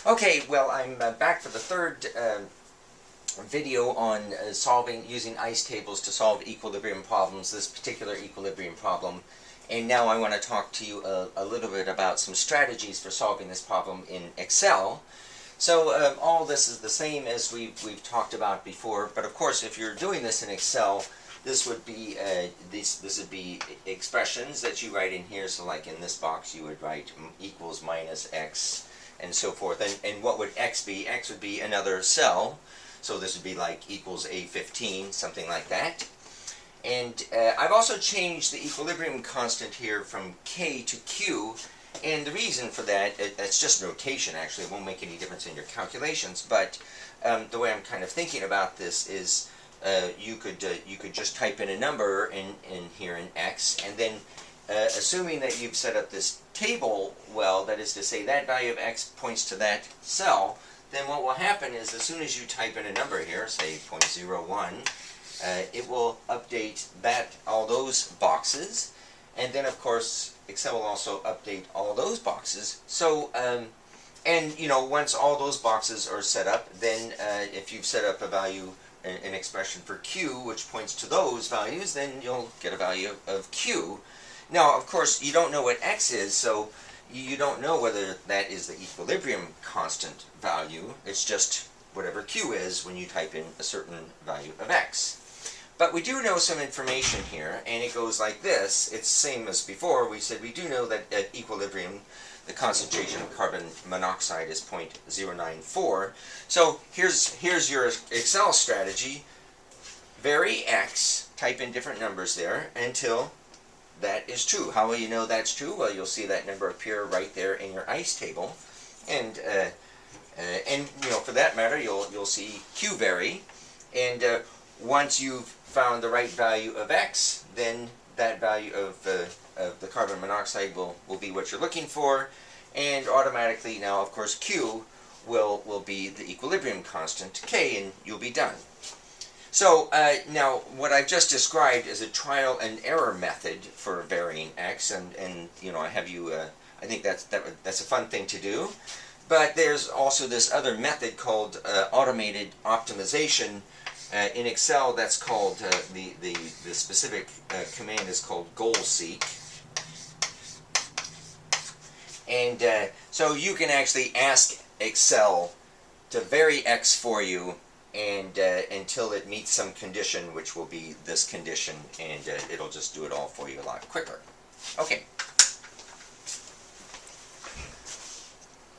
Okay, well, I'm back for the third video on using ice tables to solve equilibrium problems, this particular equilibrium problem. And now I want to talk to you a little bit about some strategies for solving this problem in Excel. So all this is the same as we've talked about before, but of course if you're doing this in Excel, this would be this would be expressions that you write in here. So like in this box you would write equals minus x and so forth. And what would x be? X would be another cell. So this would be like equals A15, something like that. And I've also changed the equilibrium constant here from K to Q. And the reason for that, it's just notation actually, it won't make any difference in your calculations, but the way I'm kind of thinking about this is you could just type in a number in here in X, and then assuming that you've set up this table well, that is to say that value of X points to that cell, then what will happen is as soon as you type in a number here, say 0.01, it will update all those boxes, and then of course Excel will also update all those boxes. So and you know, once all those boxes are set up, then if you've set up a value, an expression for Q which points to those values, then you'll get a value of Q. Now of course you don't know what X is, so you don't know whether that is the equilibrium constant value. It's just whatever Q is when you type in a certain value of X. But we do know some information here, and it goes like this. It's the same as before. We said we do know that at equilibrium the concentration of carbon monoxide is 0.094. So here's your Excel strategy. Vary X, type in different numbers there until that is true. How will you know that's true? Well, you'll see that number appear right there in your ice table, and you know, for that matter, you'll see Q vary, and once you've found the right value of X, then that value of the carbon monoxide will be what you're looking for, and automatically now, of course, Q will be the equilibrium constant, K, and you'll be done. So now what I've just described is a trial and error method for varying X, and you know, I have you, I think that's a fun thing to do. But there's also this other method called automated optimization. In Excel, that's called, the specific command is called goal seek. And so you can actually ask Excel to vary X for you, and until it meets some condition, which will be this condition, and it'll just do it all for you a lot quicker. Okay.